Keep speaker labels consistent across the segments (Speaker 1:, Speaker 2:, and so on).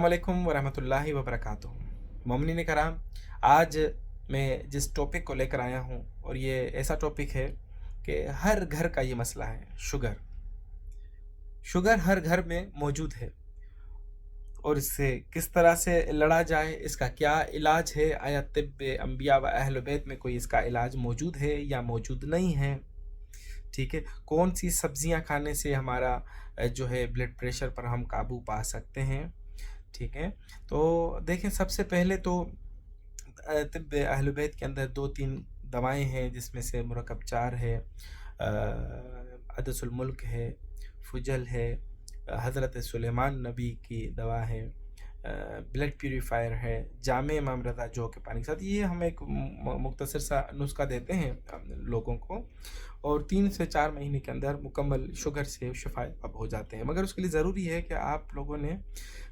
Speaker 1: अस्सलामुअलैकुम वरहमतुल्लाहि वबरकातुहू। मोमिनीन कराम, आज मैं जिस टॉपिक को लेकर आया हूँ और ये ऐसा टॉपिक है कि हर घर का ये मसला है। शुगर हर घर में मौजूद है और इससे किस तरह से लड़ा जाए, इसका क्या इलाज है, आया तिब्ब अंबिया व अहल बैत में कोई इसका इलाज मौजूद है या मौजूद नहीं है। ठीक है, कौन सी सब्जियां खाने से हमारा जो है ब्लड प्रेशर पर हम काबू पा सकते हैं। ठीक है, तो देखें, सबसे पहले तो तिब्ब अहल बैत के अंदर 2-3 दवाएं हैं, जिसमें से मुरकब 4 है, अदसुल मुल्क है, फुजल है, हज़रत सुलेमान नबी की दवा है, ब्लड प्यूरीफायर है, जामे इमाम रज़ा जो के पानी के साथ। ये हम एक मुख्तसर सा नुस्खा देते हैं लोगों को और 3 से 4 महीने के अंदर मुकम्मल शुगर से शिफा अब हो जाते हैं। मगर उसके लिए ज़रूरी है कि आप लोगों ने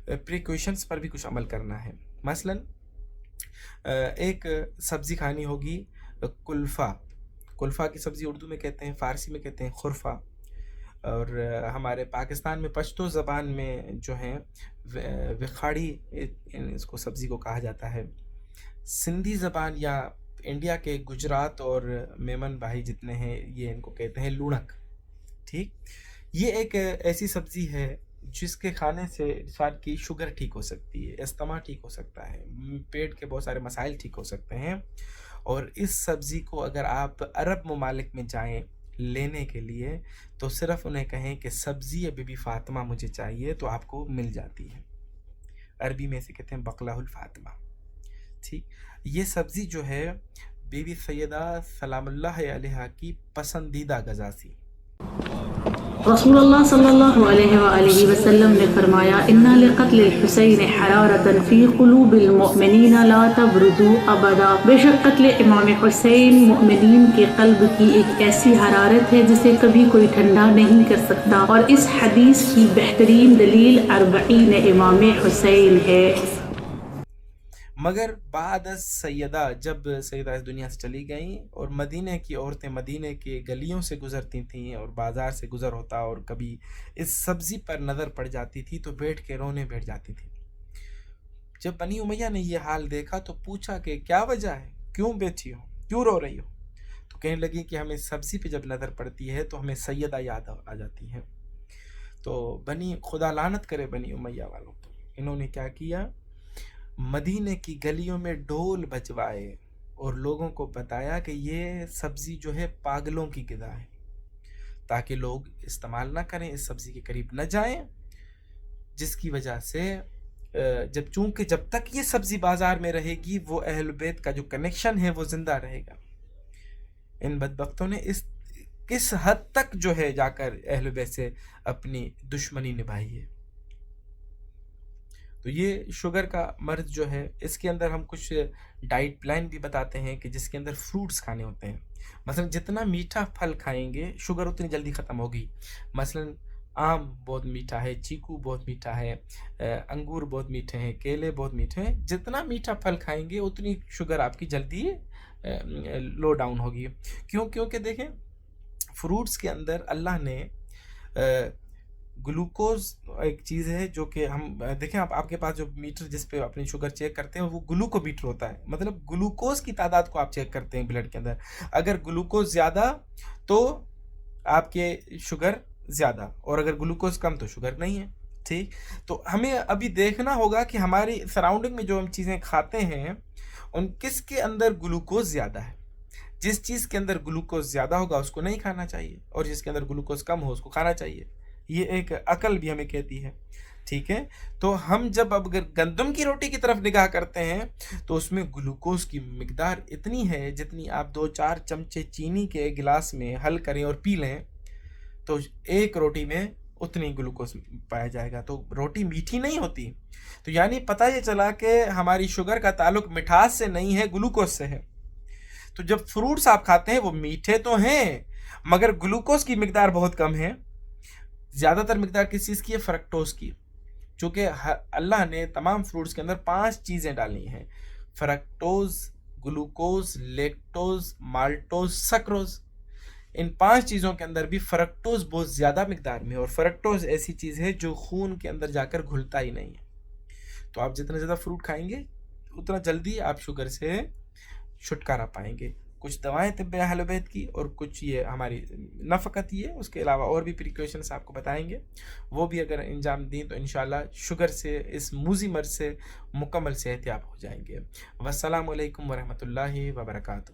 Speaker 1: प्रिकॉशंस पर भी कुछ अमल करना है। मसलन एक सब्ज़ी खानी होगी कुल्फ़ा की सब्ज़ी उर्दू में कहते हैं, फ़ारसी में कहते हैं खुरफ़ा, और हमारे पाकिस्तान में पश्तो ज़बान में जो है विखाड़ी इसको सब्ज़ी को कहा जाता है। सिंधी ज़बान या इंडिया के गुजरात और मेमन भाई जितने हैं ये इनको कहते हैं लूणक। ठीक, ये एक ऐसी सब्ज़ी है जिसके खाने से इंसान की शुगर ठीक हो सकती है, अस्थमा ठीक हो सकता है, पेट के बहुत सारे मसाइल ठीक हो सकते हैं। और इस सब्ज़ी को अगर आप अरब ममालिक में जाएं लेने के लिए तो सिर्फ उन्हें कहें कि सब्ज़ी बीबी फ़ातिमा मुझे चाहिए तो आपको मिल जाती है। अरबी में से कहते हैं बकलाहुल फ़ातिमा। ठीक, ये सब्ज़ी जो है बीबी सैयदा सलामुल्लाह अलैहा की पसंदीदा गज़ा सी।
Speaker 2: रसूलुल्लाह सल्लल्लाहु अलैहि वसल्लम ने फरमाया, इन्ना लिक़त्लिल हुसैन हरारतन फ़ी क़ुलूबिल मुअमिनीना ला तबरुदू अबदा। बेशक क़त्ल इमाम हुसैन मुअमिनीन के क़ल्ब की एक ऐसी हरारत है जिसे कभी कोई ठंडा नहीं कर सकता। और इस हदीस की बेहतरीन दलील अर्बईन इमाम हुसैन है।
Speaker 1: मगर बाद सैयदा, जब सैयदा इस दुनिया से चली गईं और मदीने की औरतें मदीने के गलियों से गुज़रती थीं और बाज़ार से गुज़र होता और कभी इस सब्ज़ी पर नज़र पड़ जाती थी तो बैठ के रोने बैठ जाती थी। जब बनी उमैया ने ये हाल देखा तो पूछा कि क्या वजह है, क्यों बैठी हो, क्यों रो रही हो। तो कहने लगी कि हमें सब्ज़ी पे जब नज़र पड़ती है तो हमें सैयदा याद आ जाती है। तो बनी खुदा लानत करे बनी उमैया वालों को, इन्होंने क्या किया, मदीने की गलियों में ढोल बजवाए और लोगों को बताया कि ये सब्ज़ी जो है पागलों की ग़िज़ा है, ताकि लोग इस्तेमाल ना करें, इस सब्ज़ी के करीब न जाएं। जिसकी वजह से चूँकि जब तक ये सब्ज़ी बाज़ार में रहेगी वो अहल बैत का जो कनेक्शन है वो ज़िंदा रहेगा। इन बदबख्तों ने किस हद तक जो है जाकर अहल बैत से अपनी दुश्मनी निभाई है। तो ये शुगर का मर्ज़ जो है, इसके अंदर हम कुछ डाइट प्लान भी बताते हैं कि जिसके अंदर फ्रूट्स खाने होते हैं। मसलन जितना मीठा फल खाएंगे शुगर उतनी जल्दी ख़त्म होगी। मसलन आम बहुत मीठा है, चीकू बहुत मीठा है, अंगूर बहुत मीठे हैं, केले बहुत मीठे हैं। जितना मीठा फल खाएंगे उतनी शुगर आपकी जल्दी लो डाउन होगी। क्योंकि देखें, फ्रूट्स के अंदर अल्लाह ने ग्लूकोज एक चीज़ है जो कि हम देखें, आपके पास जो मीटर जिस पे अपनी शुगर चेक करते हैं वो ग्लूकोमीटर होता है। मतलब ग्लूकोज की तादाद को आप चेक करते हैं ब्लड के अंदर। अगर ग्लूकोज ज़्यादा तो आपके शुगर ज़्यादा, और अगर ग्लूकोज कम तो शुगर नहीं है। ठीक, तो हमें अभी देखना होगा कि हमारी सराउंडिंग में जो हम चीज़ें खाते हैं उन किसके अंदर ग्लूकोज ज़्यादा है। जिस चीज़ के अंदर ग्लूकोज ज़्यादा होगा उसको नहीं खाना चाहिए, और जिसके अंदर ग्लूकोज कम हो उसको खाना चाहिए। ये एक अकल भी हमें कहती है। ठीक है, तो हम जब अब अगर गंदम की रोटी की तरफ निगाह करते हैं तो उसमें ग्लूकोज की मिकदार इतनी है जितनी आप 2-4 चमचे चीनी के गिलास में हल करें और पी लें तो एक रोटी में उतनी ग्लूकोज पाया जाएगा। तो रोटी मीठी नहीं होती। तो यानी पता ये चला कि हमारी शुगर का ताल्लुक मिठास से नहीं है, ग्लूकोज से है। तो जब फ्रूट्स आप खाते हैं वो मीठे तो हैं मगर ग्लूकोज की मिकदार बहुत कम है। ज़्यादातर मिकदार किस चीज़ की है, फ्रक्टोज की। चूँकि अल्लाह ने तमाम फ्रूट्स के अंदर 5 चीज़ें डाली हैं, fructose, glucose, lactose, maltose, sucrose. इन 5 चीज़ों के अंदर भी फ्रक्टोज बहुत ज़्यादा मिकदार में है, और फ्रक्टोज ऐसी चीज़ है जो खून के अंदर जाकर घुलता ही नहीं है। تو آپ جتنا زیادہ فروٹ کھائیں گے اتنا جلدی آپ شوگر سے چھٹکارا پائیں گے. کچھ دوائیں طب اہل بیت کی اور کچھ یہ ہماری نہ فقط یہ اس کے علاوہ اور بھی پریکاشنس آپ کو بتائیں گے, وہ بھی اگر انجام دیں تو انشاءاللہ شوگر سے, اس موذی مرض سے مکمل صحت یاب ہو جائیں گے. والسلام علیکم ورحمۃ اللہ وبرکاتہ.